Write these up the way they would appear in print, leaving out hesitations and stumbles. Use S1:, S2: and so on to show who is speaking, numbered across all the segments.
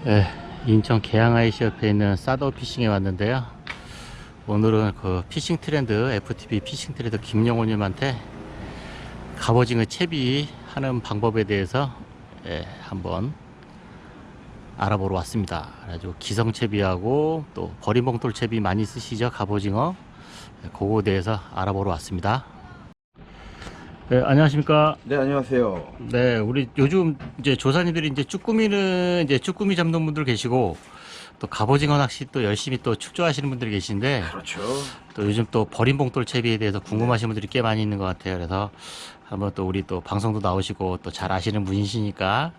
S1: 예, 인천 계양IC 옆에 있는 사더 피싱에 왔는데요. 오늘은 그 피싱 트렌드, FTP 피싱 트렌드 김영호님한테 갑오징어 채비 하는 방법에 대해서 한번 알아보러 왔습니다. 그래가지고 기성 채비하고 또 버림봉돌 채비 많이 쓰시죠, 갑오징어. 그거에 대해서 알아보러 왔습니다. 네, 안녕하십니까.
S2: 네, 안녕하세요.
S1: 네, 우리 요즘 이제 조사님들이 이제 쭈꾸미는 이제 쭈꾸미 잡는 분들 계시고, 또 갑오징어 낚시 또 열심히 또 축조하시는 분들이 계신데,
S2: 그렇죠.
S1: 또 요즘 또 버림봉돌 채비에 대해서 궁금하신 분들이 꽤 많이 있는 것 같아요. 그래서 한번 또 우리 또 방송도 나오시고 또 잘 아시는 분이시니까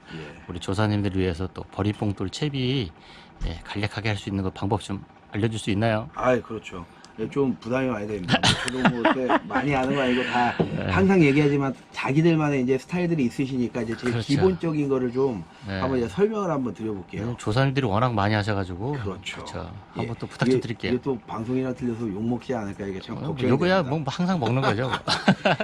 S1: 우리 조사님들을 위해서 또 버림봉돌 채비 간략하게 할 수 있는 거 방법 좀 알려줄 수 있나요?
S2: 아, 그렇죠. 좀 부담이 많이 됩니다. 저도 뭐 이렇게 많이 아는 거 아니고 다 항상 얘기하지만 자기들만의 이제 스타일들이 있으시니까 이제 제일
S1: 그렇죠.
S2: 기본적인 거를 좀 한번 이제 설명을 한번 드려볼게요.
S1: 조사님들이 워낙 많이 하셔가지고
S2: 그렇죠.
S1: 한번 또 부탁 좀 드릴게요.
S2: 이게 또 방송이나 틀려서 욕 먹지 않을까 이게 참 걱정이
S1: 요거야
S2: 됩니다.
S1: 뭐 항상 먹는 거죠.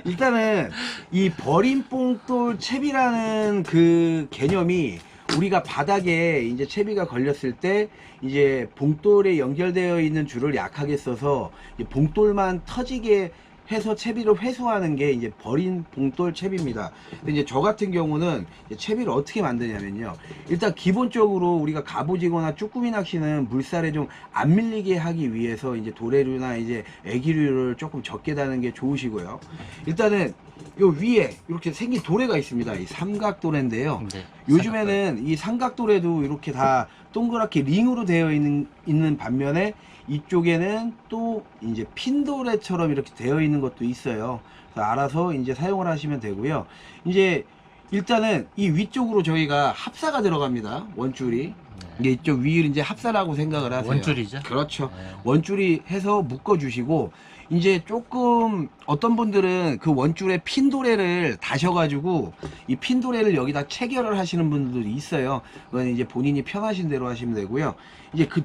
S2: 일단은 이 버림봉돌 채비라는 그 개념이 우리가 바닥에 이제 채비가 걸렸을 때 이제 봉돌에 연결되어 있는 줄을 약하게 써서 이제 봉돌만 터지게 해서 채비를 회수하는 게 이제 버린 봉돌 채비입니다. 근데 이제 저 같은 경우는 이제 채비를 어떻게 만드냐면요. 일단 기본적으로 우리가 갑오징어나 쭈꾸미 낚시는 물살에 좀 안 밀리게 하기 위해서 이제 도래류나 이제 애기류를 조금 적게 다는 게 좋으시고요. 일단은 요 위에 이렇게 생긴 도래가 있습니다. 이 삼각도래인데요.
S1: 네,
S2: 요즘에는 이 삼각도래도 이렇게 다 동그랗게 링으로 되어 있는 반면에 이쪽에는 또 이제 핀도래처럼 이렇게 되어 있는 것도 있어요. 그래서 알아서 이제 사용을 하시면 되고요. 이제 일단은 이 위쪽으로 저희가 합사가 들어갑니다. 원줄이. 이게 이쪽 위를 이제 합사라고 생각을 하세요.
S1: 원줄이죠?
S2: 그렇죠.
S1: 네.
S2: 원줄이 해서 묶어 주시고 이제 조금 어떤 분들은 그 원줄에 핀도래를 다셔가지고 이 핀도래를 여기다 체결을 하시는 분들도 있어요. 그건 이제 본인이 편하신 대로 하시면 되고요. 이제 그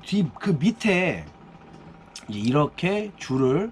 S2: 밑에 이제 이렇게 줄을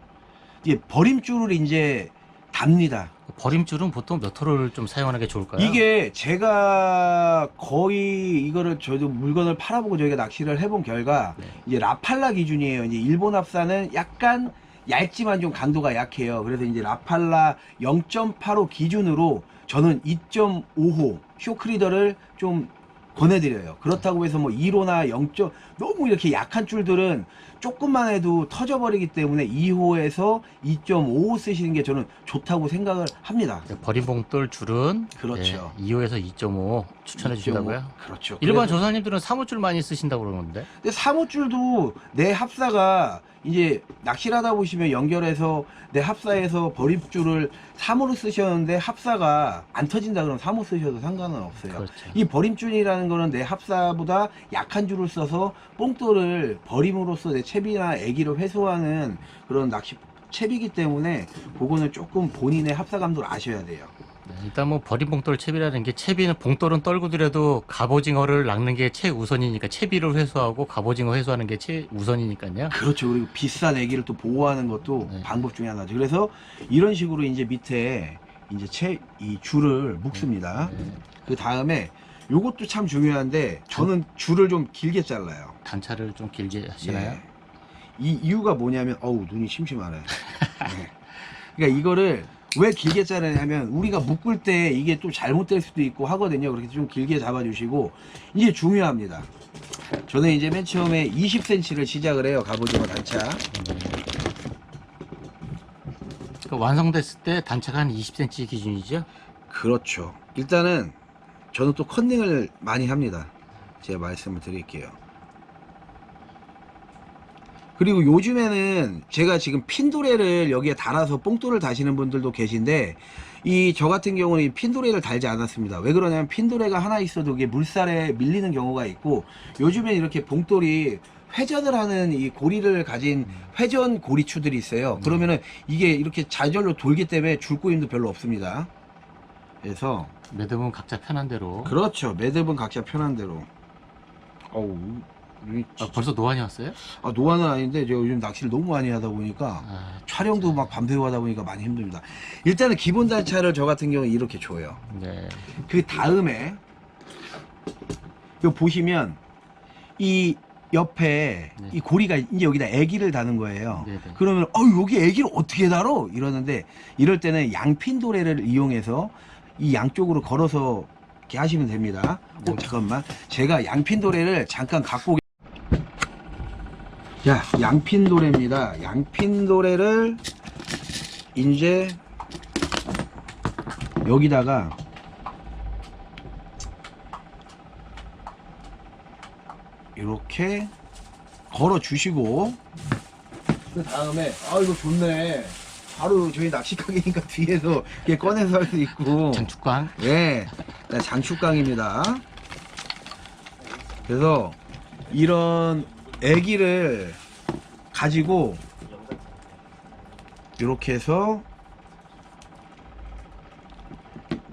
S2: 이제 버림줄을 이제 답니다.
S1: 버림줄은 보통 몇 호를 좀 사용하는 게 좋을까요?
S2: 이게 제가 거의 이거를 저도 물건을 팔아보고 저희가 낚시를 해본 결과 이제 라팔라 기준이에요. 이제 일본 합사는 약간 얇지만 좀 강도가 약해요. 그래서 이제 라팔라 0.85 기준으로 저는 2.5호 쇼크리더를 좀 권해드려요. 그렇다고 해서 뭐 1호나 0. 너무 이렇게 약한 줄들은 조금만 해도 터져버리기 때문에 2호에서 2.5호 쓰시는 게 저는 좋다고 생각을 합니다.
S1: 버림봉돌 줄은
S2: 그렇죠.
S1: 2호에서 2.5 추천해
S2: 2.5.
S1: 주신다고요?
S2: 그렇죠.
S1: 일반
S2: 그래서-
S1: 조사님들은 3호줄 많이 쓰신다고 그러는데.
S2: 근데 사무줄도 내 합사가 이제 낚시를 하다 보시면 연결해서 내 합사에서 버림줄을 3호로 쓰셨는데 합사가 안 터진다 그러면 3호 쓰셔도 상관은 없어요.
S1: 그렇죠.
S2: 이 버림줄이라는 거는 내 합사보다 약한 줄을 써서 뽕돌을 버림으로써 내 채비나 애기를 회수하는 그런 낚시 채비이기 때문에 그거는 조금 본인의 합사감도를 아셔야 돼요.
S1: 일단 뭐 버림봉돌 채비라는 게 채비는 봉돌은 떨구더라도 갑오징어를 낚는 게 최우선이니까 채비를 회수하고 갑오징어 회수하는 게 최우선이니까요.
S2: 그렇죠. 그리고 비싼 애기를 또 보호하는 것도 방법 중에 하나죠. 그래서 이런 식으로 이제 밑에 이제 이 줄을 묶습니다. 그 다음에 요것도 참 중요한데 저는 줄을 좀 길게 잘라요.
S1: 단차를 좀 길게 하시나요?
S2: 예. 이 이유가 뭐냐면 어우 눈이 심심하네. 네. 그러니까 이거를 왜 길게 자르냐면 우리가 묶을 때 이게 또 잘못될 수도 있고 하거든요. 그렇게 좀 길게 잡아주시고 이게 중요합니다. 저는 이제 맨 처음에 20cm를 시작을 해요. 갑오징어 단차.
S1: 그러니까 완성됐을 때 단차가 한 20cm 기준이죠?
S2: 그렇죠. 일단은 저는 또 컨닝을 많이 합니다. 제가 말씀을 드릴게요. 그리고 요즘에는 제가 지금 핀도레를 여기에 달아서 뽕돌을 다시는 분들도 계신데 이 저 같은 경우는 이 핀도레를 달지 않았습니다. 왜 그러냐면 핀도레가 하나 있어도 이게 물살에 밀리는 경우가 있고 요즘엔 이렇게 봉돌이 회전을 하는 이 고리를 가진 회전 고리추들이 있어요. 그러면은 이게 이렇게 좌절로 돌기 때문에 줄꼬임도 별로 없습니다. 그래서
S1: 매듭은 각자 편한 대로.
S2: 그렇죠. 매듭은 각자 편한 대로. 어우 눈이
S1: 벌써 노안이 왔어요?
S2: 노안은 아닌데 제가 요즘 낚시를 너무 많이 하다 보니까 촬영도 막 밤새고 하다 보니까 많이 힘듭니다. 일단은 기본 단차를 저 같은 경우는 이렇게 줘요.
S1: 네.
S2: 그 다음에 이거 보시면 이 옆에
S1: 네.
S2: 이 고리가 이제 여기다 애기를 다는 거예요.
S1: 네네.
S2: 그러면 여기 애기를 어떻게 달어? 이러는데 이럴 때는 양핀 도래를 이용해서 이 양쪽으로 걸어서 이렇게 하시면 됩니다. 잠깐만, 제가 양핀 도래를 잠깐 갖고 자, 양핀 도래입니다. 양핀 도래를 이제 여기다가 이렇게 걸어 주시고, 그 다음에 이거 좋네, 바로 저희 낚시 가게니까 뒤에서 이렇게 꺼내서 할 수 있고.
S1: 장축광.
S2: 예, 장축강입니다. 그래서 이런 애기를 가지고 이렇게 해서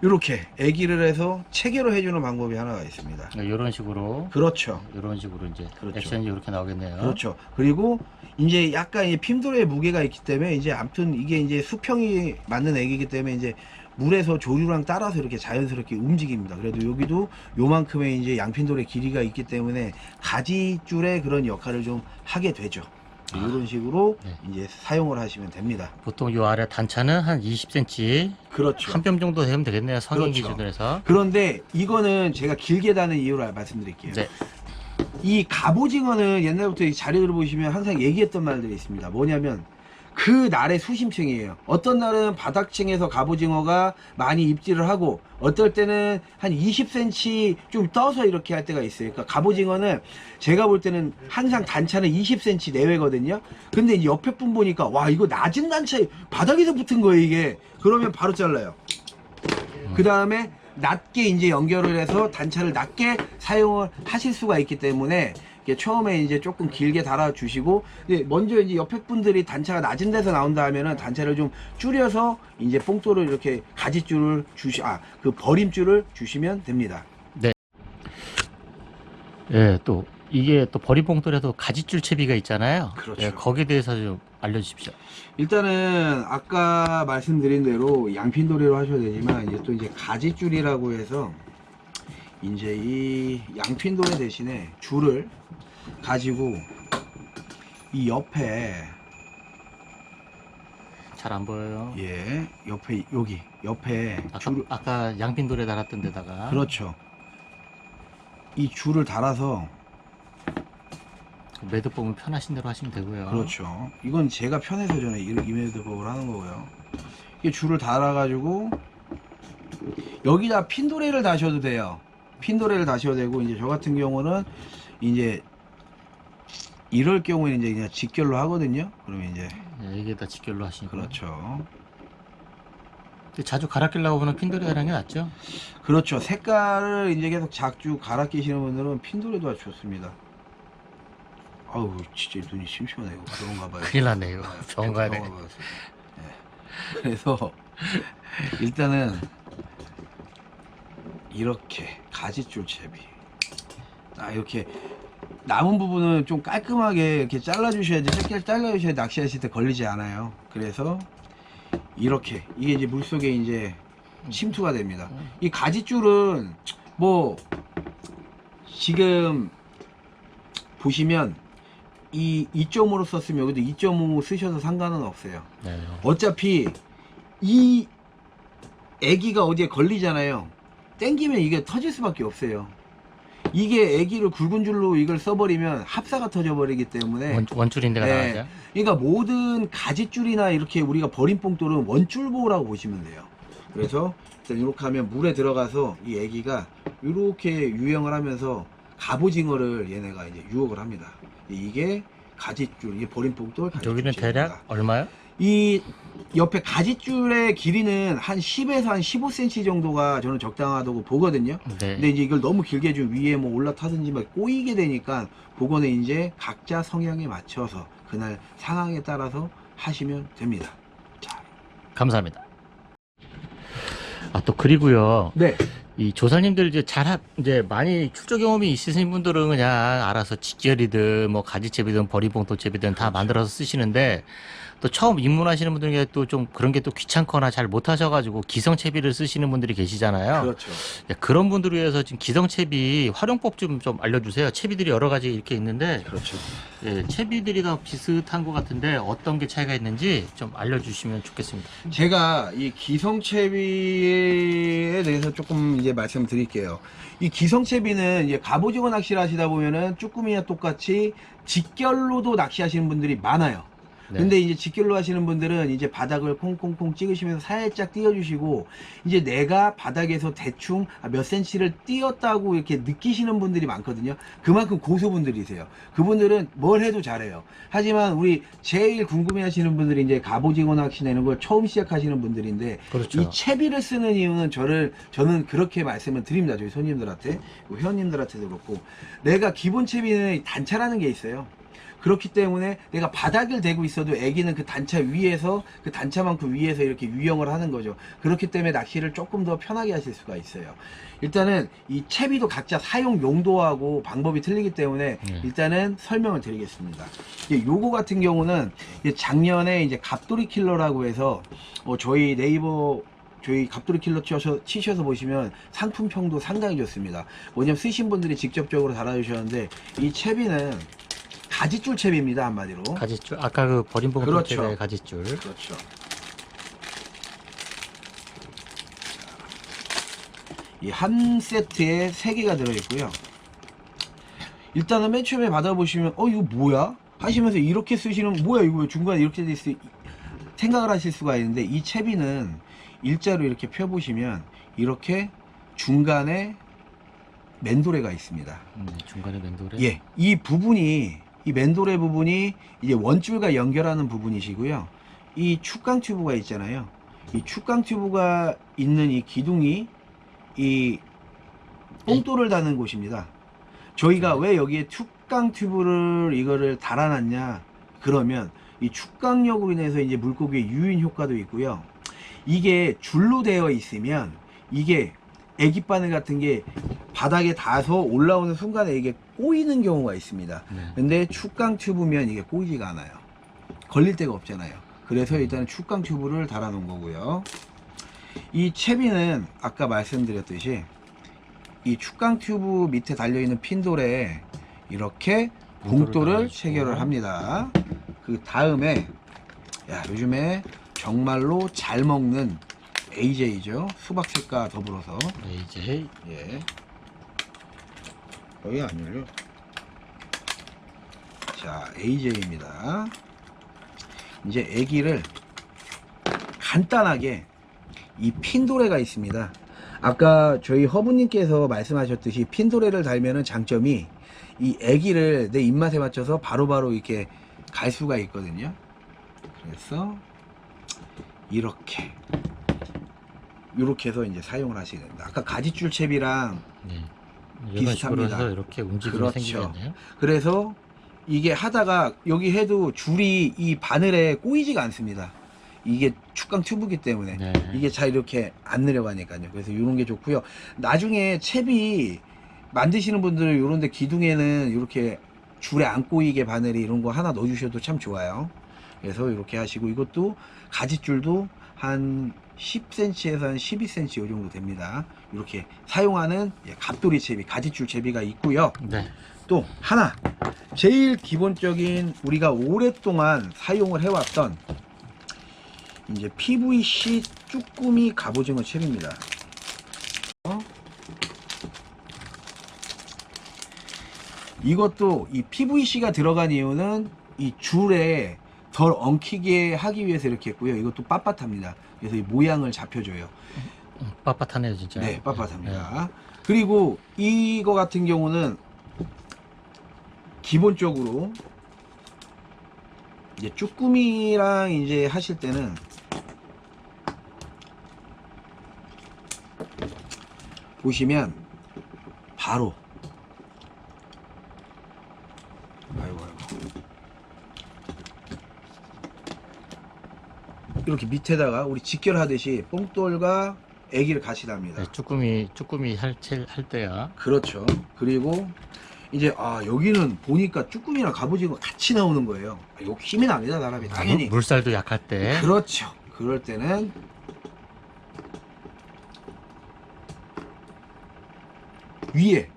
S2: 이렇게 애기를 해서 체계로 해주는 방법이 하나가 있습니다.
S1: 이런 식으로.
S2: 그렇죠.
S1: 이런 식으로 이제
S2: 그렇죠.
S1: 액션이 이렇게 나오겠네요.
S2: 그렇죠. 그리고 이제 약간 이 핀도레의 무게가 있기 때문에 이제 아무튼 이게 이제 수평이 맞는 애기이기 때문에 이제 물에서 조류랑 따라서 이렇게 자연스럽게 움직입니다. 그래도 여기도 요만큼의 이제 양핀돌의 길이가 있기 때문에 가지줄의 그런 역할을 좀 하게 되죠. 이런 식으로
S1: 네.
S2: 이제 사용을 하시면 됩니다.
S1: 보통 요 아래 단차는 한 20cm,
S2: 그렇죠.
S1: 한 뼘 정도 되면 되겠네요. 성인
S2: 그렇죠.
S1: 기준으로 해서.
S2: 그런데 이거는 제가 길게 다는 이유를 말씀드릴게요.
S1: 네.
S2: 이 갑오징어는 옛날부터 이 자료를 보시면 항상 얘기했던 말들이 있습니다. 뭐냐면 그 날의 수심층이에요. 어떤 날은 바닥층에서 갑오징어가 많이 입질을 하고, 어떨 때는 한 20cm 좀 떠서 이렇게 할 때가 있어요. 그러니까 갑오징어는 제가 볼 때는 항상 단차는 20cm 내외거든요. 근데 이제 옆에 분 보니까 와, 이거 낮은 단차에 바닥에서 붙은 거예요 이게. 그러면 바로 잘라요. 그 다음에 낮게 이제 연결을 해서 단차를 낮게 사용을 하실 수가 있기 때문에 이게 처음에 이제 조금 길게 달아 주시고, 먼저 이제 옆에 분들이 단차가 낮은 데서 나온다 하면은 단차를 좀 줄여서 이제 뽕돌을 이렇게 가지줄을 그 버림줄을 주시면 됩니다.
S1: 예, 또 이게 또 버림봉돌에도 가지줄 채비가 있잖아요.
S2: 그렇죠.
S1: 예, 거기에 대해서 좀 알려주십시오.
S2: 일단은 아까 말씀드린 대로 양핀도리로 하셔야 되지만, 이제 또 이제 가지줄이라고 해서 이제 이 양핀도리 대신에 줄을 가지고 이 옆에,
S1: 잘 안 보여요.
S2: 예, 옆에 여기 옆에 줄을,
S1: 아까 양핀돌에 달았던 데다가.
S2: 그렇죠, 이 줄을 달아서,
S1: 매듭 보면 편하신 대로 하시면 되고요.
S2: 그렇죠, 이건 제가 편해서 저는 이메일법을 하는 거고요. 이 줄을 달아 가지고 여기다 핀도레를 다셔도 돼요. 핀도레를 다셔도 되고, 이제 저 같은 경우는 이제 이럴 경우에는 이제 그냥 직결로 하거든요. 그러면 이제,
S1: 예, 이게 다 직결로 하시니까.
S2: 그렇죠.
S1: 자주 갈아 끼려고 보면 핀돌이 하는 게 낫죠.
S2: 그렇죠. 색깔을 이제 계속 자주 갈아 끼시는 분들은 핀도레도 아주 좋습니다. 아우, 진짜 눈이 심심하네. 이거 그런가 봐요.
S1: 큰일 났네요. 병원 가야 돼.
S2: 병원 가봤어요. 네. 그래서 일단은 이렇게 가지줄 채비, 이렇게 남은 부분은 좀 깔끔하게 이렇게 잘라주셔야지, 짧게 잘라주셔야 낚시하실 때 걸리지 않아요. 그래서 이렇게, 이게 이제 물속에 이제 침투가 됩니다. 이 가지줄은 뭐 지금 보시면 이 2.5로 썼으면 여기도 2.5 쓰셔도 상관은 없어요.
S1: 네.
S2: 어차피 이 애기가 어디에 걸리잖아요. 땡기면 이게 터질 수밖에 없어요. 이게 애기를 굵은 줄로 이걸 써버리면 합사가 터져버리기 때문에
S1: 원줄인데가
S2: 네.
S1: 나가죠.
S2: 그러니까 모든 가지줄이나 이렇게 우리가 버림뽕돌은 원줄보라고 보시면 돼요. 그래서 일단 이렇게 하면 물에 들어가서 이 애기가 이렇게 유영을 하면서 갑오징어를 얘네가 이제 유혹을 합니다. 이게 가지줄, 이게 버림뽕돌 가지줄.
S1: 여기는 대략 얼마요?
S2: 이 옆에 가지줄의 길이는 한 10에서 한 15cm 정도가 저는 적당하다고 보거든요.
S1: 네.
S2: 근데 이제 이걸 너무 길게 좀 위에 뭐 올라타든지 막 꼬이게 되니까, 그거는 이제 각자 성향에 맞춰서 그날 상황에 따라서 하시면 됩니다. 자,
S1: 감사합니다. 또 그리고요.
S2: 네,
S1: 이 조사님들 이제 많이 출조 경험이 있으신 분들은 그냥 알아서 직결이든 뭐 가지채비든 버림봉돌채비든 다 만들어서 쓰시는데, 또 처음 입문하시는 분들에게 또 좀 그런 게 또 귀찮거나 잘 못하셔가지고 기성채비를 쓰시는 분들이 계시잖아요.
S2: 그렇죠.
S1: 예, 그런 분들을 위해서 지금 기성채비 활용법 좀 알려주세요. 채비들이 여러 가지 이렇게 있는데,
S2: 그렇죠.
S1: 예, 채비들이 다 비슷한 것 같은데 어떤 게 차이가 있는지 좀 알려주시면 좋겠습니다.
S2: 제가 이 기성채비에 대해서 조금 이제 말씀드릴게요. 이 기성채비는 이제 갑오징어 낚시를 하시다 보면은 쭈꾸미와 똑같이 직결로도 낚시하시는 분들이 많아요.
S1: 네.
S2: 근데 이제 직결로 하시는 분들은 이제 바닥을 콩콩콩 찍으시면서 살짝 띄워주시고, 이제 내가 바닥에서 대충 몇 센치를 띄었다고 이렇게 느끼시는 분들이 많거든요. 그만큼 고수분들이세요. 그분들은 뭘 해도 잘해요. 하지만 우리 제일 궁금해 하시는 분들이 이제 갑오징어 낚시 내는 걸 처음 시작하시는 분들인데,
S1: 그렇죠.
S2: 이 채비를 쓰는 이유는 저는 그렇게 말씀을 드립니다. 저희 손님들한테, 회원님들한테도 그렇고, 내가 기본 채비는 단차라는 게 있어요. 그렇기 때문에 내가 바닥을 대고 있어도 애기는 그 단차 위에서, 그 단차만큼 위에서 이렇게 유영을 하는 거죠. 그렇기 때문에 낚시를 조금 더 편하게 하실 수가 있어요. 일단은 이 채비도 각자 사용 용도하고 방법이 틀리기 때문에 일단은 설명을 드리겠습니다. 요거 같은 경우는 작년에 이제 갑돌이 킬러라고 해서 저희 네이버 저희 갑돌이 킬러 치셔서 보시면 상품평도 상당히 좋습니다. 뭐냐면 쓰신 분들이 직접적으로 달아주셨는데, 이 채비는 가지줄 채비입니다, 한마디로.
S1: 가지줄, 아까 그 버림봉돌
S2: 그렇죠.
S1: 채비의 가지줄.
S2: 그렇죠. 이 한 세트에 3개가 들어있고요. 일단은 맨 처음에 받아보시면 이거 뭐야? 하시면서 이렇게 쓰시는, 뭐야 이거 왜 중간에 이렇게 돼 있어? 생각을 하실 수가 있는데, 이 채비는 일자로 이렇게 펴보시면 이렇게 중간에 맨도레가 있습니다.
S1: 중간에 맨돌에.
S2: 예, 이 맨도레 부분이 이제 원줄과 연결하는 부분이시고요. 이 축강 튜브가 있잖아요. 이 축강 튜브가 있는 이 기둥이 이 뽕돌을 다는 곳입니다. 저희가 왜 여기에 축강 튜브를 이거를 달아놨냐? 그러면 이 축강력으로 인해서 이제 물고기의 유인 효과도 있고요. 이게 줄로 되어 있으면 이게 애기바늘 같은 게 바닥에 닿아서 올라오는 순간에 이게 꼬이는 경우가 있습니다. 근데 축강 튜브면 이게 꼬이지가 않아요. 걸릴 데가 없잖아요. 그래서 일단 축강 튜브를 달아 놓은 거고요. 이 채비는 아까 말씀드렸듯이 이 축강 튜브 밑에 달려있는 핀돌에 이렇게 봉돌을 체결을 합니다. 그 다음에 요즘에 정말로 잘 먹는 AJ죠. 수박색과 더불어서.
S1: AJ.
S2: 예. 여기 안 열려. 자, AJ입니다. 이제 애기를 간단하게 이 핀도레가 있습니다. 아까 저희 허브님께서 말씀하셨듯이 핀도레를 달면은 장점이 이 애기를 내 입맛에 맞춰서 바로바로 이렇게 갈 수가 있거든요. 그래서 이렇게 해서 이제 사용을 하시게 됩니다. 아까 가지줄 채비랑 비슷합니다.
S1: 해서 이렇게 움직임이
S2: 그렇죠.
S1: 생기겠네요.
S2: 그래서 이게 하다가 여기 해도 줄이 이 바늘에 꼬이지가 않습니다. 이게 축강 튜브기 때문에 이게 잘 이렇게 안 내려가니까요. 그래서 이런 게 좋고요. 나중에 채비 만드시는 분들 이런데 기둥에는 이렇게 줄에 안 꼬이게 바늘이 이런 거 하나 넣어주셔도 참 좋아요. 그래서 이렇게 하시고, 이것도 가지줄도 한 10cm에서 한 12cm 이 정도 됩니다. 이렇게 사용하는 갑돌이 채비, 가지줄 채비가 있고요. 또 하나, 제일 기본적인 우리가 오랫동안 사용을 해왔던 이제 PVC 쭈꾸미 갑오징어 채비입니다. 이것도 이 PVC가 들어간 이유는 이 줄에 덜 엉키게 하기 위해서 이렇게 했고요. 이것도 빳빳합니다. 그래서 이 모양을 잡혀줘요.
S1: 빳빳하네요, 진짜.
S2: 네, 빳빳합니다. 그리고 이거 같은 경우는 기본적으로 이제 쭈꾸미랑 이제 하실 때는 보시면 바로 이렇게 밑에다가 우리 직결하듯이 뽕돌과 애기를 같이 답니다.
S1: 네, 쭈꾸미 할 때야.
S2: 그렇죠. 그리고 이제 여기는 보니까 쭈꾸미랑 갑오징어 같이 나오는 거예요. 요 힘이 납니다, 사람이 당연히.
S1: 물살도 약할 때.
S2: 그렇죠. 그럴 때는 위에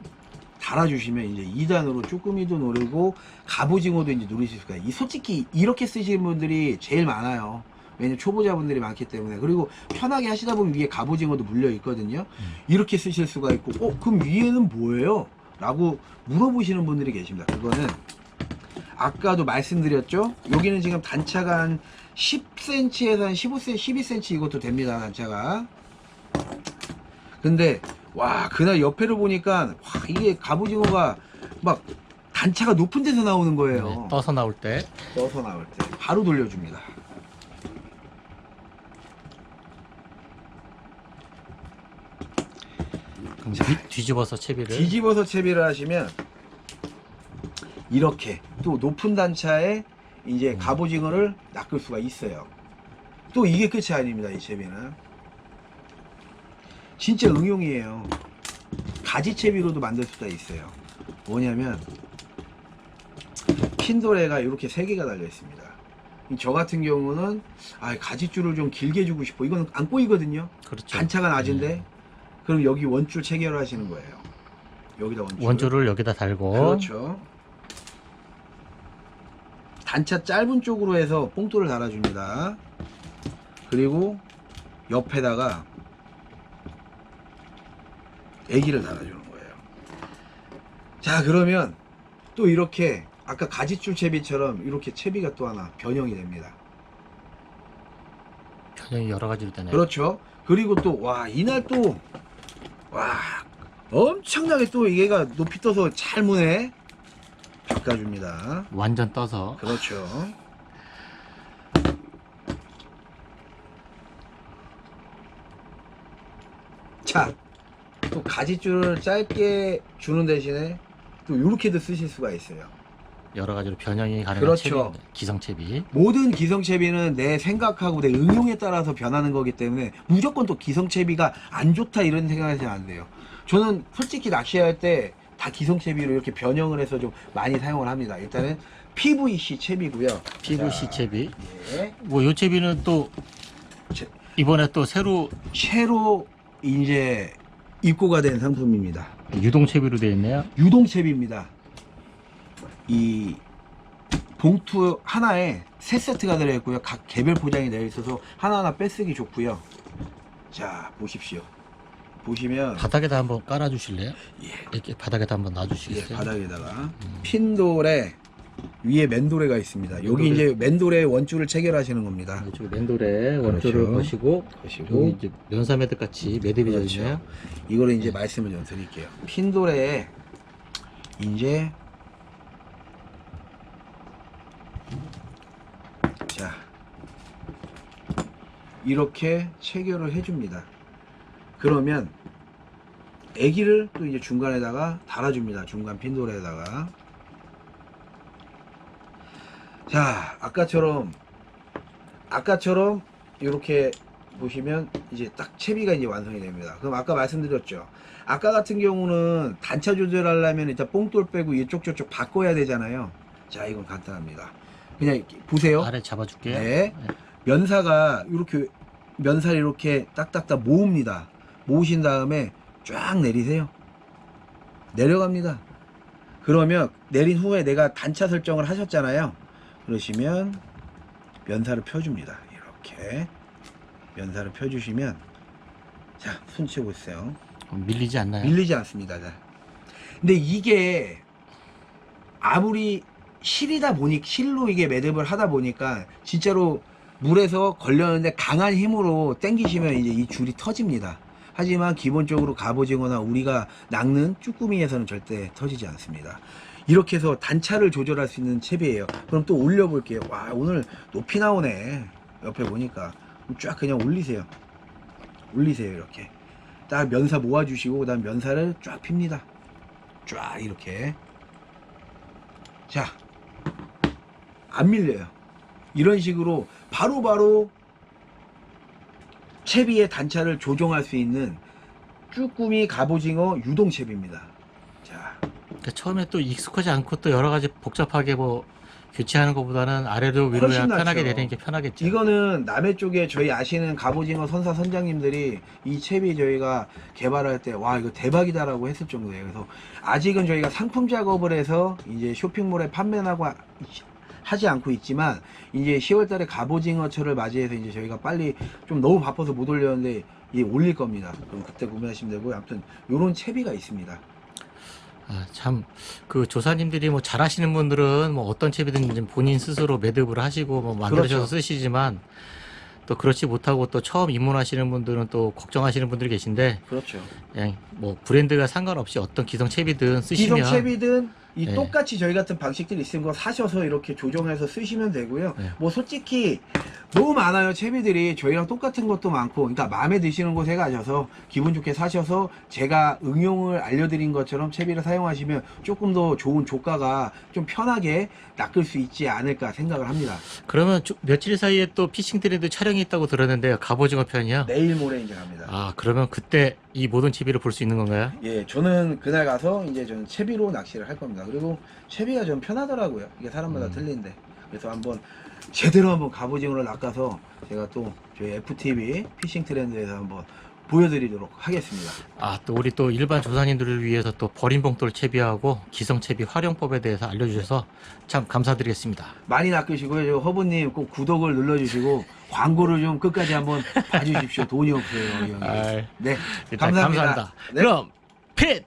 S2: 달아주시면 이제 2단으로 쭈꾸미도 노리고 갑오징어도 이제 누리실 수가 있어요. 솔직히 이렇게 쓰시는 분들이 제일 많아요. 왜냐면 초보자분들이 많기 때문에. 그리고 편하게 하시다 보면 위에 갑오징어도 물려 있거든요. 이렇게 쓰실 수가 있고, 그럼 위에는 뭐예요? 라고 물어보시는 분들이 계십니다. 그거는 아까도 말씀드렸죠. 여기는 지금 단차가 한 10cm에서 한 15cm, 12cm 이것도 됩니다, 단차가. 근데 와, 그날 옆에를 보니까 이게 갑오징어가 막 단차가 높은 데서 나오는 거예요.
S1: 네, 떠서 나올 때.
S2: 떠서 나올 때 바로 돌려줍니다.
S1: 그럼 뒤집어서 채비를.
S2: 뒤집어서 채비를 하시면 이렇게 또 높은 단차에 이제 갑오징어를 낚을 수가 있어요. 또 이게 끝이 아닙니다. 이 채비는 진짜 응용이에요. 가지채비로도 만들 수가 있어요. 뭐냐면 핀도레가 이렇게 3개가 달려 있습니다. 저 같은 경우는 가지줄을 좀 길게 주고 싶어. 이건 안 꼬이거든요.
S1: 그렇죠.
S2: 단차가 낮은데 그럼 여기 원줄 체결을 하시는 거예요. 여기다
S1: 원줄을 여기다 달고.
S2: 그렇죠. 단차 짧은 쪽으로 해서 뽕돌을 달아줍니다. 그리고 옆에다가 애기를 달아주는 거예요. 자, 그러면 또 이렇게 아까 가지줄 채비처럼 이렇게 채비가 또 하나 변형이 됩니다.
S1: 변형이 여러 가지로 되네요.
S2: 그렇죠. 그리고 또 이날 또 엄청나게 또 얘가 높이 떠서 잘 무네. 바꿔줍니다.
S1: 완전 떠서.
S2: 그렇죠. 자, 또 가지줄을 짧게 주는 대신에 또 이렇게도 쓰실 수가 있어요.
S1: 여러 가지로 변형이 가능한
S2: 그렇죠.
S1: 채비입니다. 기성채비.
S2: 모든 기성채비는 내 생각하고 내 응용에 따라서 변하는 거기 때문에 무조건 또 기성채비가 안 좋다 이런 생각하시면 안 돼요. 저는 솔직히 낚시할 때 다 기성채비로 이렇게 변형을 해서 좀 많이 사용을 합니다. 일단은 PVC 채비고요.
S1: PVC 채비.
S2: 예.
S1: 뭐 요 채비는 또 이번에 또 새로
S2: 이제 입고가 된 상품입니다.
S1: 유동 채비로 되어 있네요.
S2: 유동 채비입니다. 이 봉투 하나에 3세트가 들어있고요. 각 개별 포장이 되어 있어서 하나하나 빼쓰기 좋고요. 자, 보십시오. 보시면
S1: 바닥에다 한번 깔아 주실래요?
S2: 예.
S1: 이렇게 바닥에다 한번 놔
S2: 예,
S1: 주시겠어요?
S2: 바닥에다가 핀돌에 위에 맨돌레가 있습니다. 여기
S1: 맨돌레.
S2: 이제 맨돌에 원줄을 체결하시는 겁니다.
S1: 이쪽 맨돌에 원줄을
S2: 그렇죠.
S1: 거시고 여기 이제 면사 매듭 같이 매듭이 되어
S2: 그렇죠.
S1: 있네요.
S2: 이거를 이제 말씀을 좀 드릴게요. 핀돌에 이제 자, 이렇게 체결을 해줍니다. 그러면 애기를 또 이제 중간에다가 달아줍니다. 중간 핀돌에다가. 자, 아까처럼 이렇게 보시면 이제 딱 채비가 이제 완성이 됩니다. 그럼 아까 말씀드렸죠. 아까 같은 경우는 단차 조절하려면 일단 뽕돌 빼고 이쪽 저쪽 바꿔야 되잖아요. 자, 이건 간단합니다. 그냥 이렇게 보세요.
S1: 아래 잡아줄게요.
S2: 네. 면사가 이렇게 면사를 이렇게 딱딱딱 모읍니다. 모으신 다음에 쫙 내리세요. 내려갑니다. 그러면 내린 후에 내가 단차 설정을 하셨잖아요. 그러시면 면사를 펴줍니다. 이렇게 면사를 펴주시면 자, 손 치고 있어요.
S1: 밀리지 않나요?
S2: 밀리지 않습니다. 자. 근데 이게 아무리 실로 이게 매듭을 하다 보니까 진짜로 물에서 걸렸는데 강한 힘으로 당기시면 이제 이 줄이 터집니다. 하지만 기본적으로 갑오징어나 우리가 낚는 쭈꾸미에서는 절대 터지지 않습니다. 이렇게 해서 단차를 조절할 수 있는 채비예요. 그럼 또 올려 볼게요. 와, 오늘 높이 나오네. 옆에 보니까 쫙 그냥 올리세요. 이렇게 딱 면사 모아 주시고 그다음 면사를 쫙 핍니다. 쫙 이렇게. 자, 안 밀려요. 이런 식으로 바로바로 채비의 단차를 조정할 수 있는 쭈꾸미 갑오징어 유동 채비입니다. 자,
S1: 그러니까 처음에 또 익숙하지 않고 또 여러 가지 복잡하게 뭐 교체하는 것보다는 아래로 위로
S2: 훨씬
S1: 편하게
S2: 낫죠.
S1: 내리는 게 편하겠죠.
S2: 이거는 남해 쪽에 저희 아시는 갑오징어 선사 선장님들이 이 채비 저희가 개발할 때 와 이거 대박이다라고 했을 정도예요. 그래서 아직은 저희가 상품 작업을 해서 이제 쇼핑몰에 판매하고 하지 않고 있지만 이제 10월달에 갑오징어철을 맞이해서 이제 저희가 빨리 좀 너무 바빠서 못 올렸는데 이제 올릴 겁니다. 그럼 그때 구매하시면 되고요. 아무튼 요런 채비가 있습니다.
S1: 아, 참, 그 조사님들이 뭐 잘하시는 분들은 뭐 어떤 채비든지 본인 스스로 매듭을 하시고 뭐 만들어서
S2: 그렇죠.
S1: 쓰시지만 또 그렇지 못하고 또 처음 입문하시는 분들은 또 걱정하시는 분들이 계신데
S2: 그렇죠.
S1: 그냥 뭐 브랜드가 상관없이 어떤 기성 채비든 쓰시면
S2: 기성 채비든 이
S1: 네.
S2: 똑같이 저희 같은 방식들이 있으면 그거 사셔서 이렇게 조정해서 쓰시면 되고요.
S1: 네.
S2: 뭐 솔직히 너무 많아요. 채비들이 저희랑 똑같은 것도 많고, 그러니까 마음에 드시는 곳에 가셔서 기분 좋게 사셔서 제가 응용을 알려드린 것처럼 채비를 사용하시면 조금 더 좋은 조가가 좀 편하게 낚을 수 있지 않을까 생각을 합니다.
S1: 그러면 며칠 사이에 또 피싱 트렌드 촬영이 있다고 들었는데요. 갑오징어 편이요?
S2: 내일 모레 이제 갑니다.
S1: 아, 그러면 그때 이 모든 채비를 볼 수 있는 건가요?
S2: 예, 저는 그날 가서 이제 저는 채비로 낚시를 할 겁니다. 그리고 채비가 좀 편하더라고요. 이게 사람마다 틀린데. 그래서 한번 제대로 한번 갑오징어를 낚아서 제가 또 저희 FTV 피싱 트렌드에서 한번 보여드리도록 하겠습니다.
S1: 아, 또 우리 또 일반 조사님들을 위해서 또 버림봉돌 채비하고 기성 채비 활용법에 대해서 알려주셔서 참 감사드리겠습니다.
S2: 많이 낚으시고요. 저 허브님 꼭 구독을 눌러주시고 광고를 좀 끝까지 한번 봐주십시오. 돈이 없어요. 이 형님.
S1: 아이,
S2: 네,
S1: 일단
S2: 감사합니다. 네.
S1: 그럼 핏!